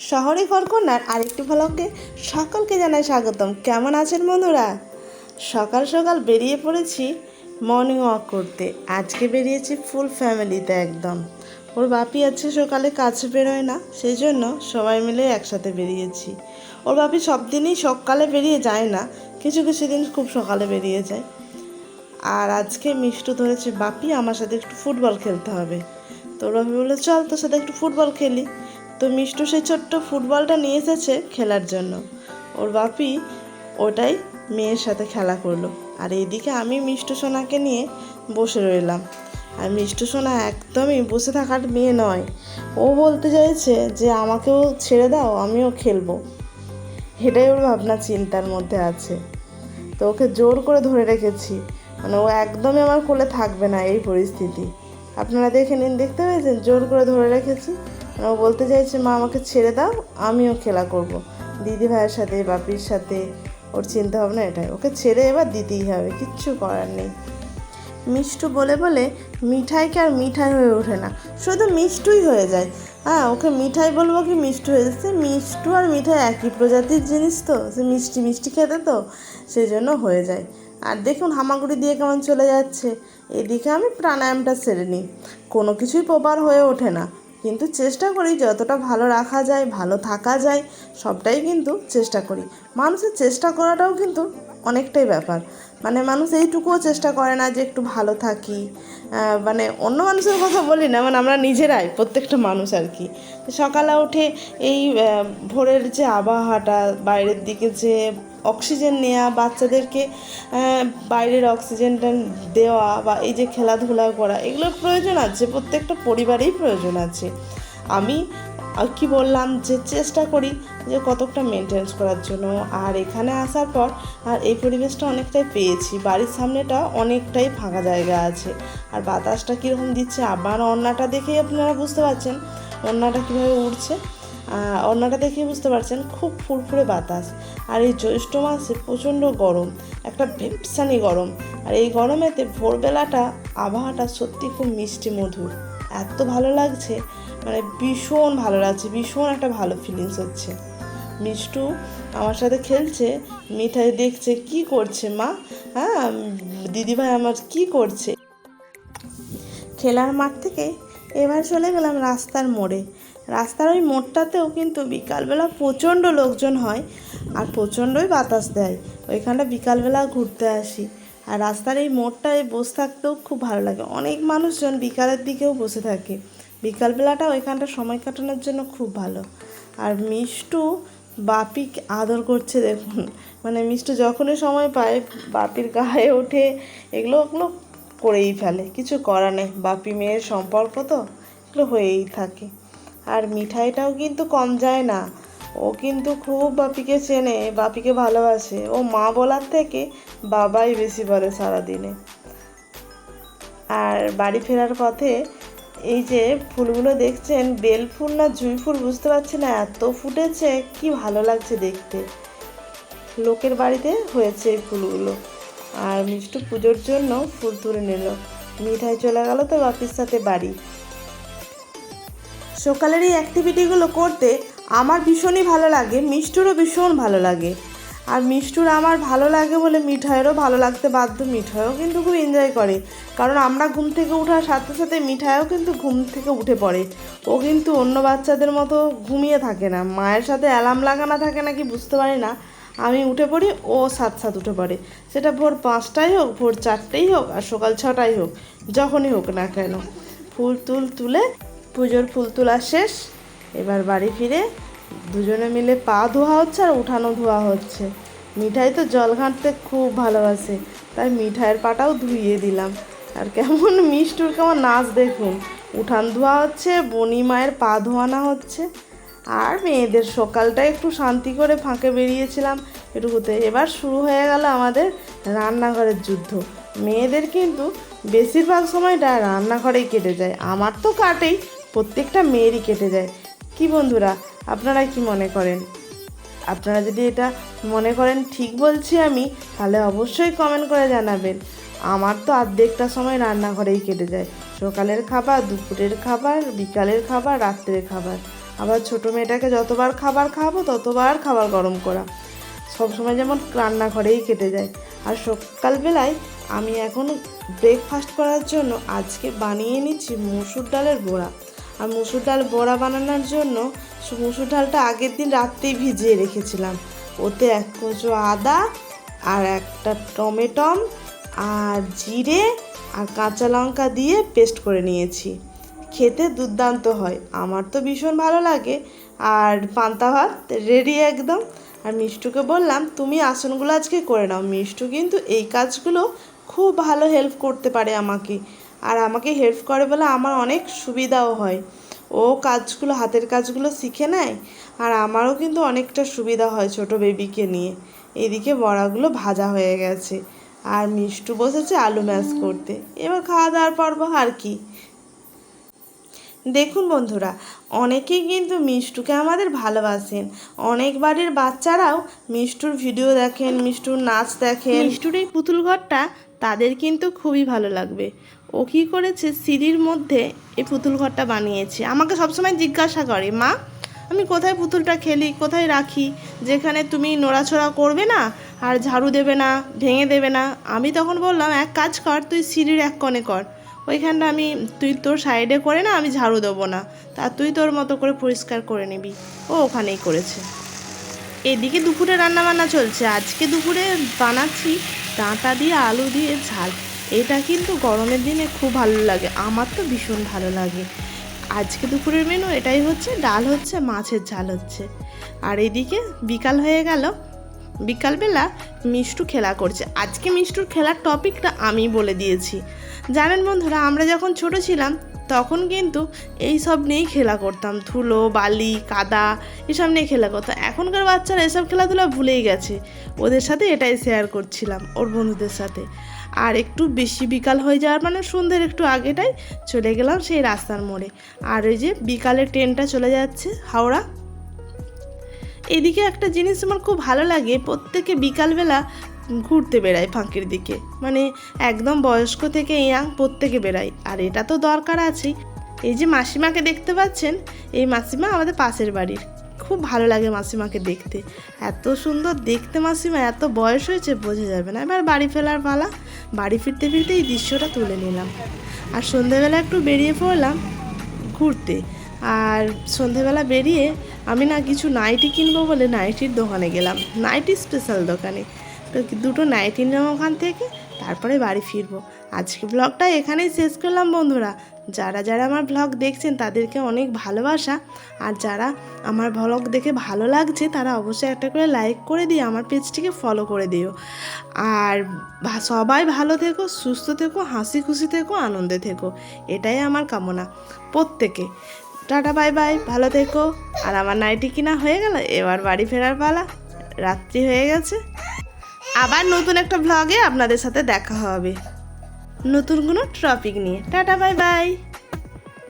শহরে কলকনার আরেকটি ভ্লগে সকলকে জানাই স্বাগতম। কেমন আছেন বন্ধুরা? সকাল সকাল বেরিয়ে পড়েছি মর্নিং ওয়াক করতে। আজকে বেরিয়েছি ফুল ফ্যামিলিতে একদম। ওর বাপি আছে, সকালে কাছে বেরোয় না, সেই জন্য সবাই মিলে একসাথে বেরিয়েছি। ওর বাপি সব দিনই সকালে বেরিয়ে যায় না, কিছু কিছু দিন খুব সকালে বেরিয়ে যায়। আর আজকে মিষ্টু ধরেছে বাপি আমার সাথে একটু ফুটবল খেলতে হবে। তো ওর বাপি বললো চল তোর সাথে একটু ফুটবল খেলি। তো মিষ্টু সেই ছোট্ট ফুটবলটা নিয়ে এসেছে খেলার জন্য। ওর বাপি ওটাই মেয়ের সাথে খেলা করলো। আর এইদিকে আমি মিষ্টু সোনাকে নিয়ে বসে রইলাম। আর মিষ্টু সোনা একদমই বসে থাকার মেয়ে নয়। ও বলতে চাইছে যে আমাকেও ছেড়ে দাও, আমিও খেলবো। এটাই ওর ভাবনা চিন্তার মধ্যে আছে। তো ওকে জোর করে ধরে রেখেছি, মানে ও একদমই আমার কোলে থাকবে না এই পরিস্থিতি। আপনারা দেখে নিন, দেখতে পেয়েছেন জোর করে ধরে রেখেছি। মানে ও বলতে চাইছে মা আমাকে ছেড়ে দাও, আমিও খেলা করব দিদি ভাইয়ের সাথে, বাপির সাথে। ওর চিন্তা ভাবনা এটাই, ওকে ছেড়ে এবার দিতেই হবে, কিচ্ছু করার নেই। মিষ্টু বলে বলে মিঠাইকে আর মিঠাই হয়ে ওঠে না, শুধু মিষ্টুই হয়ে যায়। হ্যাঁ, ওকে মিঠাই বলবো কি মিষ্টু হয়ে যাচ্ছে। মিষ্টু আর মিঠাই একই প্রজাতির জিনিস, তো সে মিষ্টি মিষ্টি খেতে, তো সেই জন্য হয়ে যায়। আর দেখুন হামাগুড়ি দিয়ে কেমন চলে যাচ্ছে। এদিকে আমি প্রাণায়ামটা সেরে নিই। কোনো কিছুই প্রপার হয়ে ওঠে না, কিন্তু চেষ্টা করি যতটা ভালো রাখা যায়, ভালো থাকা যায়, সবটাই কিন্তু চেষ্টা করি। মানুষের চেষ্টা করাটাও কিন্তু অনেকটাই ব্যাপার। মানে মানুষ এইটুকুও চেষ্টা করে না যে একটু ভালো থাকি। মানে অন্য মানুষের কথা বলি না, মানে আমরা নিজেরাই প্রত্যেকটা মানুষ আর কি। সকালে উঠে এই ভোরের যে আবহাওয়াটা, বাইরের দিকে যে অক্সিজেন নেওয়া, বাচ্চাদেরকে বাইরের অক্সিজেনটা দেওয়া, বা এই যে খেলাধুলা করা, এগুলোর প্রয়োজন আছে, প্রত্যেকটা পরিবারেই প্রয়োজন আছে। আমি কি বললাম যে চেষ্টা করি যে কতকটা মেনটেন্স করার জন্য। আর এখানে আসার পর আর এই পরিবেশটা অনেকটাই পেয়েছি। বাড়ির সামনেটা অনেকটাই ফাঁকা জায়গা আছে, আর বাতাসটা কীরকম দিচ্ছে। আবার ওড়নাটা দেখেই আপনারা বুঝতে পারছেন ওড়নাটা কীভাবে উড়ছে। ওড়নাটা দেখেই বুঝতে পারছেন খুব ফুরফুরে বাতাস। আর এই জ্যৈষ্ঠ মাসে প্রচণ্ড গরম, একটা ভেপসানি গরম। আর এই গরমেতে ভোরবেলাটা আবহাওয়াটা সত্যি খুব মিষ্টি মধুর, এত ভালো লাগছে, মানে ভীষণ ভালো লাগছে, ভীষণ একটা ভালো ফিলিংস হচ্ছে। মিষ্টু আমার সাথে খেলছে, মিঠাই দেখছে কি করছে মা, হ্যাঁ দিদিভাই আমার কি করছে। খেলার মাঠ থেকে এবার চলে গেলাম রাস্তার মোড়ে। রাস্তার ওই মোড়টাতেও কিন্তু বিকালবেলা প্রচণ্ড লোকজন হয়, আর প্রচণ্ডই বাতাস দেয়। ওইখানটা বিকালবেলা ঘুরতে আসি। আর রাস্তার এই মোড়টায় বসে থাকতেও খুব ভালো লাগে। অনেক মানুষজন বিকালের দিকেও বসে থাকে। বিকালবেলাটা ওইখানটা সময় কাটানোর জন্য খুব ভালো। আর মিষ্টু বাপি আদর করছে দেখুন, মানে মিষ্টু যখনই সময় পায় বাপির গায়ে ওঠে, এগুলো করেই ফেলে, কিছু করার নেই। বাপি মেয়ের সম্পর্ক তো এগুলো হয়েই থাকে। আর মিঠাইটাও কিন্তু কম যায় না, ও কিন্তু খুব বাপিকে চেনে, বাপিকে ভালোবাসে। ও মা বলার থেকে বাবাই বেশি বলে সারাদিনে। আর বাড়ি ফেরার পথে এই যে ফুলগুলো দেখছেন, বেল ফুল না জুঁই ফুল বুঝতে পারছি না, এত ফুটেছে, কি ভালো লাগছে দেখতে। লোকের বাড়িতে হয়েছে এই ফুলগুলো। আর মিষ্টু পুজোর জন্য ফুল তুলে নিল। মিঠাই চলে গেল তো বাপির সাথে বাড়ি। সকালের এই অ্যাক্টিভিটিগুলো করতে আমার ভীষণই ভালো লাগে, মিষ্টুরও ভীষণ ভালো লাগে। আর মিষ্টুর আমার ভালো লাগে বলে মিঠাইয়েরও ভালো লাগতে বাধ্য। মিঠাইও কিন্তু খুব এনজয় করে, কারণ আমরা ঘুম থেকে ওঠার সাথে সাথে মিঠাইও কিন্তু ঘুম থেকে উঠে পড়ে। ও কিন্তু অন্য বাচ্চাদের মতো ঘুমিয়ে থাকে না, মায়ের সাথে অ্যালার্ম লাগানো থাকে নাকি বুঝতে পারি না, আমি উঠে পড়ি ও সাথে সাথে উঠে পড়ে। সেটা ভোর 5টায় হোক, ভোর 4টেই হোক, আর সকাল 6টায় হোক, যখনই হোক না কেন। ফুল তুলে পুজোর ফুল তোলা শেষ। এবার বাড়ি ফিরে দুজনে মিলে পা ধোয়া হচ্ছে আর উঠানো ধোয়া হচ্ছে। মিঠাই তো জল ঘাঁটতে খুব ভালোবাসে, তাই মিঠাইয়ের পাটাও ধুইয়ে দিলাম। আর কেমন মিষ্টুর কেমন নাচ দেখুন, উঠান ধোয়া হচ্ছে, বনি মায়ের পা ধোয়ানো হচ্ছে। আর মেয়েদের সকালটা একটু শান্তি করে ফাঁকে বেরিয়েছিলাম এটুকুতে। এবার শুরু হয়ে গেল আমাদের রান্নাঘরের যুদ্ধ। মেয়েদের কিন্তু বেশিরভাগ সময়টা রান্নাঘরেই কেটে যায়, আমার তো কাটেই, প্রত্যেকটা মেয়েরই কেটে যায়। কি বন্ধুরা, আপনারা কি মনে করেন? আপনারা যদি এটা মনে করেন ঠিক বলছি আমি, তাহলে অবশ্যই কমেন্ট করে জানাবেন। আমার তো অর্ধেকটা সময় রান্নাঘরেই কেটে যায়, সকালের খাবার, দুপুরের খাবার, বিকালের খাবার, রাত্রের খাবার। আবার ছোটো মেয়েটাকে যতবার খাবার খাওয়াবো ততবার খাবার গরম করা, সবসময় যেমন রান্নাঘরেই কেটে যায়। আর সকালবেলায় আমি এখন ব্রেকফাস্ট করার জন্য আজকে বানিয়ে নিচ্ছি মুসুর ডালের বড়া। আর মুসুর ডাল বড়া বানানোর জন্য মুসুর ডালটা আগের দিন রাত্রেই ভিজিয়ে রেখেছিলাম, ওতে এক কোচো আদা আর একটা টমেটম আর জিরে আর কাঁচা লঙ্কা দিয়ে পেস্ট করে নিয়েছি। খেতে দুর্দান্ত হয়, আমার তো ভীষণ ভালো লাগে। আর পান্তা ভাত রেডি একদম। আর মিষ্টুকে বললাম তুমি আসনগুলো আজকে করে নাও, মিষ্টু কিন্তু এই কাজগুলো খুব ভালো হেল্প করতে পারে আমাকে। আর আমাকে হেল্প করে বলে আমার অনেক সুবিধাও হয়, ও কাজগুলো হাতের কাজগুলো শিখে নেয় আর আমারও কিন্তু অনেকটা সুবিধা হয় ছোট বেবিকে নিয়ে। এদিকে বড়াগুলো ভাজা হয়ে গেছে আর মিষ্টু বসেছে আলু ম্যাশ করতে। এবার খাওয়া দাওয়ার পর্ব আর কি। দেখুন বন্ধুরা, অনেকেই কিন্তু মিষ্টুকে আমাদের ভালোবাসেন, অনেক বাড়ির বাচ্চারাও মিষ্টুর ভিডিও দেখেন, মিষ্টুর নাচ দেখেন। মিষ্টুর এই পুতুল ঘরটা তাদের কিন্তু খুবই ভালো লাগবে। ও কী করেছে, সিঁড়ির মধ্যে এই পুতুল ঘরটা বানিয়েছে। আমাকে সবসময় জিজ্ঞাসা করে, মা আমি কোথায় পুতুলটা খেলি, কোথায় রাখি, যেখানে তুমি নড়াচড়া করবে না আর ঝাড়ু দেবে না, ভেঙে দেবে না। আমি তখন বললাম এক কাজ কর, তুই সিঁড়ির এক কোণে কর, ওইখানটা তুই তোর সাইডে করে না, আমি ঝাড়ু দেবো না, তা তুই তোর মতো করে পরিষ্কার করে নিবি। ও ওখানেই করেছে। এদিকে দুপুরে রান্নাবান্না চলছে। আজকে দুপুরে বানাচ্ছি ডাঁটা দিয়ে আলু দিয়ে ঝাল। এটা কিন্তু গরমের দিনে খুব ভালো লাগে, আমার তো ভীষণ ভালো লাগে। আজকে দুপুরের মেনু এটাই হচ্ছে, ডাল হচ্ছে, মাছের ঝাল হচ্ছে। আর এদিকে বিকাল হয়ে গেল, বিকালবেলা মিষ্টু খেলা করছে। আজকে মিষ্টুর খেলার টপিকটা আমি বলে দিয়েছি। জানেন বন্ধুরা, আমরা যখন ছোট ছিলাম তখন কিন্তু এই সব নিয়েই খেলা করতাম, ধুলো বালি কাদা এসব নিয়ে খেলা করতাম। এখনকার বাচ্চারা এসব খেলাধুলা ভুলেই গেছে। ওদের সাথে এটাই শেয়ার করছিলাম, ওর বন্ধুদের সাথে। আর একটু বেশি বিকাল হয়ে যাওয়ার মানে সন্ধ্যের একটু আগেটাই চলে গেলাম সেই রাস্তার মোড়ে। আর ওই যে বিকালের ট্রেনটা চলে যাচ্ছে হাওড়া। এদিকে একটা জিনিস আমার খুব ভালো লাগে, প্রত্যেকে বিকালবেলা ঘুরতে বেড়ায় ফাঁকের দিকে, মানে একদম বয়স্ক থেকে ইয়াং প্রত্যেকে বেড়ায়। আর এটা তো দরকার আছেই। এই যে মাসিমাকে দেখতে পাচ্ছেন, এই মাসিমা আমাদের পাশের বাড়ির। খুব ভালো লাগে মাসিমাকে দেখতে, এত সুন্দর দেখতে মাসিমা, এত বয়স হয়েছে বোঝা যাবে না। এবার বাড়ি ফেরার পালা, বাড়ি ফিরতে ফিরতে এই দৃশ্যটা তুলে নিলাম। আর সন্ধেবেলা একটু বেরিয়ে পড়লাম ঘুরতে। আর সন্ধেবেলা বেরিয়ে আমি না কিছু নাইটি কিনবো বলে নাইটির দোকানে গেলাম, নাইটি স্পেশাল দোকানে। তো দুটো নাইটি নিলাম ওখান থেকে, তারপরে বাড়ি ফিরবো। আজকে ব্লগটা এখানেই শেষ করলাম বন্ধুরা। যারা যারা আমার ব্লগ দেখছেন তাদেরকে অনেক ভালোবাসা। আর যারা আমার ব্লগ দেখে ভালো লাগছে তারা অবশ্যই একটা করে লাইক করে দিয়ে আমার পেজটিকে ফলো করে দিও। আর সবাই ভালো থেকো, সুস্থ থেকো, হাসি খুশি থেকো, আনন্দে থেকো, এটাই আমার কামনা প্রত্যেকে। টাটা বাই বাই, ভালো থেকো। আর আমার নাইটি কিনা হয়ে গেল, এবার বাড়ি ফেরার পালা, রাত্রি হয়ে গেছে। আবার নতুন একটা ব্লগে আপনাদের সাথে দেখা হবে নতুন কোনো টপিক নিয়ে। Tata bye bye.